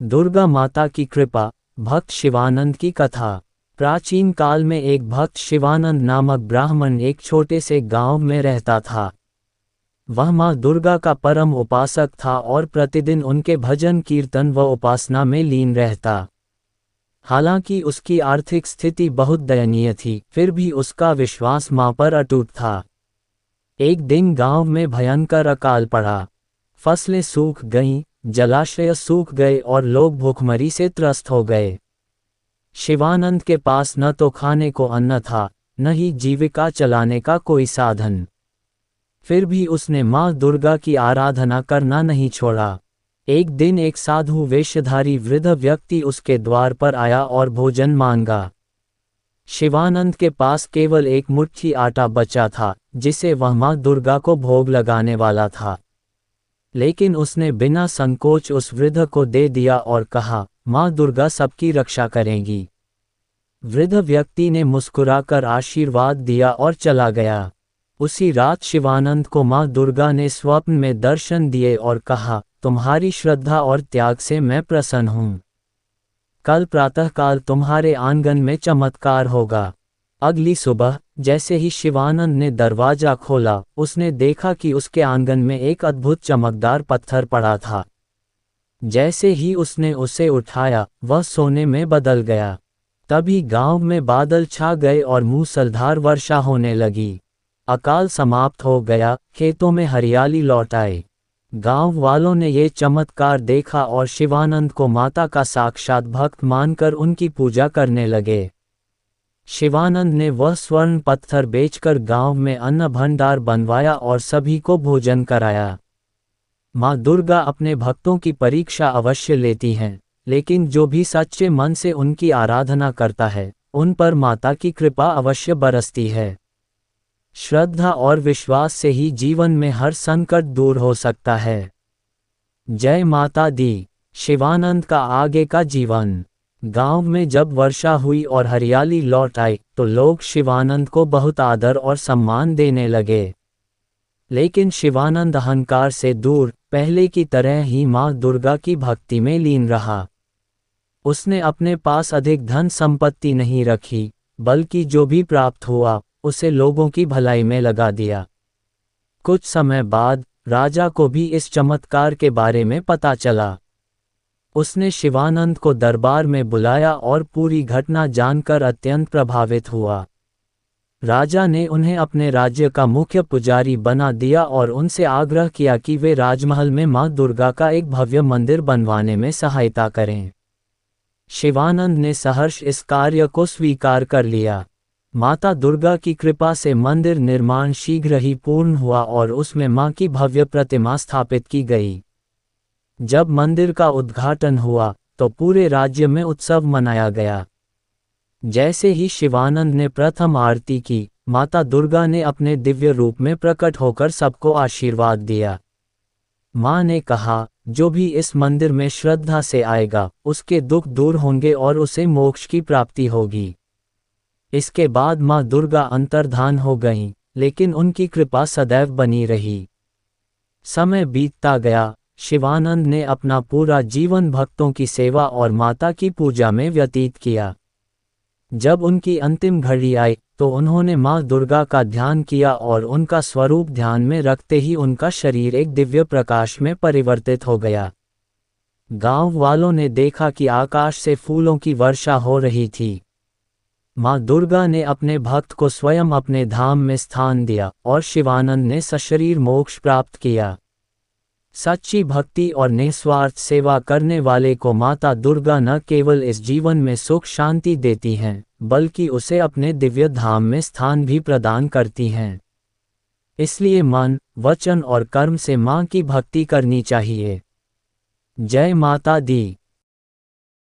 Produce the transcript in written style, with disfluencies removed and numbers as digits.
दुर्गा माता की कृपा। भक्त शिवानंद की कथा। प्राचीन काल में एक भक्त शिवानंद नामक ब्राह्मण एक छोटे से गांव में रहता था। वह मां दुर्गा का परम उपासक था और प्रतिदिन उनके भजन कीर्तन व उपासना में लीन रहता। हालांकि उसकी आर्थिक स्थिति बहुत दयनीय थी, फिर भी उसका विश्वास मां पर अटूट था। एक दिन गांव में भयंकर अकाल पड़ा। फसलें सूख गईं, जलाशय सूख गए और लोग भूखमरी से त्रस्त हो गए। शिवानंद के पास न तो खाने को अन्न था, न ही जीविका चलाने का कोई साधन। फिर भी उसने मां दुर्गा की आराधना करना नहीं छोड़ा। एक दिन एक साधु वेशधारी वृद्ध व्यक्ति उसके द्वार पर आया और भोजन मांगा। शिवानंद के पास केवल एक मुट्ठी आटा बचा था, जिसे वह मां दुर्गा को भोग लगाने वाला था। लेकिन उसने बिना संकोच उस वृद्ध को दे दिया और कहा, मां दुर्गा सबकी रक्षा करेंगी। वृद्ध व्यक्ति ने मुस्कुराकर आशीर्वाद दिया और चला गया। उसी रात शिवानंद को मां दुर्गा ने स्वप्न में दर्शन दिए और कहा, तुम्हारी श्रद्धा और त्याग से मैं प्रसन्न हूँ। कल प्रातःकाल तुम्हारे आंगन में चमत्कार होगा। अगली सुबह जैसे ही शिवानंद ने दरवाजा खोला, उसने देखा कि उसके आंगन में एक अद्भुत चमकदार पत्थर पड़ा था। जैसे ही उसने उसे उठाया, वह सोने में बदल गया। तभी गांव में बादल छा गए और मूसलाधार वर्षा होने लगी। अकाल समाप्त हो गया, खेतों में हरियाली लौट आई। गांव वालों ने ये चमत्कार देखा और शिवानंद को माता का साक्षात भक्त मानकर उनकी पूजा करने लगे। शिवानंद ने वह स्वर्ण पत्थर बेचकर गांव में अन्न भंडार बनवाया और सभी को भोजन कराया। मां दुर्गा अपने भक्तों की परीक्षा अवश्य लेती हैं, लेकिन जो भी सच्चे मन से उनकी आराधना करता है, उन पर माता की कृपा अवश्य बरसती है। श्रद्धा और विश्वास से ही जीवन में हर संकट दूर हो सकता है। जय माता दी। शिवानंद का आगे का जीवन। गांव में जब वर्षा हुई और हरियाली लौट आई, तो लोग शिवानंद को बहुत आदर और सम्मान देने लगे। लेकिन शिवानंद अहंकार से दूर पहले की तरह ही मां दुर्गा की भक्ति में लीन रहा। उसने अपने पास अधिक धन संपत्ति नहीं रखी, बल्कि जो भी प्राप्त हुआ उसे लोगों की भलाई में लगा दिया। कुछ समय बाद राजा को भी इस चमत्कार के बारे में पता चला। उसने शिवानंद को दरबार में बुलाया और पूरी घटना जानकर अत्यंत प्रभावित हुआ। राजा ने उन्हें अपने राज्य का मुख्य पुजारी बना दिया और उनसे आग्रह किया कि वे राजमहल में मां दुर्गा का एक भव्य मंदिर बनवाने में सहायता करें। शिवानंद ने सहर्ष इस कार्य को स्वीकार कर लिया। माता दुर्गा की कृपा से मंदिर निर्माण शीघ्र ही पूर्ण हुआ और उसमें मां की भव्य प्रतिमा स्थापित की गई। जब मंदिर का उद्घाटन हुआ, तो पूरे राज्य में उत्सव मनाया गया। जैसे ही शिवानंद ने प्रथम आरती की, माता दुर्गा ने अपने दिव्य रूप में प्रकट होकर सबको आशीर्वाद दिया। मां ने कहा, जो भी इस मंदिर में श्रद्धा से आएगा, उसके दुख दूर होंगे और उसे मोक्ष की प्राप्ति होगी। इसके बाद मां दुर्गा अंतर्धान हो गईं, लेकिन उनकी कृपा सदैव बनी रही। समय बीतता गया। शिवानंद ने अपना पूरा जीवन भक्तों की सेवा और माता की पूजा में व्यतीत किया। जब उनकी अंतिम घड़ी आई, तो उन्होंने मां दुर्गा का ध्यान किया और उनका स्वरूप ध्यान में रखते ही उनका शरीर एक दिव्य प्रकाश में परिवर्तित हो गया। गांव वालों ने देखा कि आकाश से फूलों की वर्षा हो रही थी। मां दुर्गा ने अपने भक्त को स्वयं अपने धाम में स्थान दिया और शिवानंद ने सशरीर मोक्ष प्राप्त किया। सच्ची भक्ति और निस्वार्थ सेवा करने वाले को माता दुर्गा न केवल इस जीवन में सुख शांति देती हैं, बल्कि उसे अपने दिव्य धाम में स्थान भी प्रदान करती हैं। इसलिए मन, वचन और कर्म से मां की भक्ति करनी चाहिए। जय माता दी।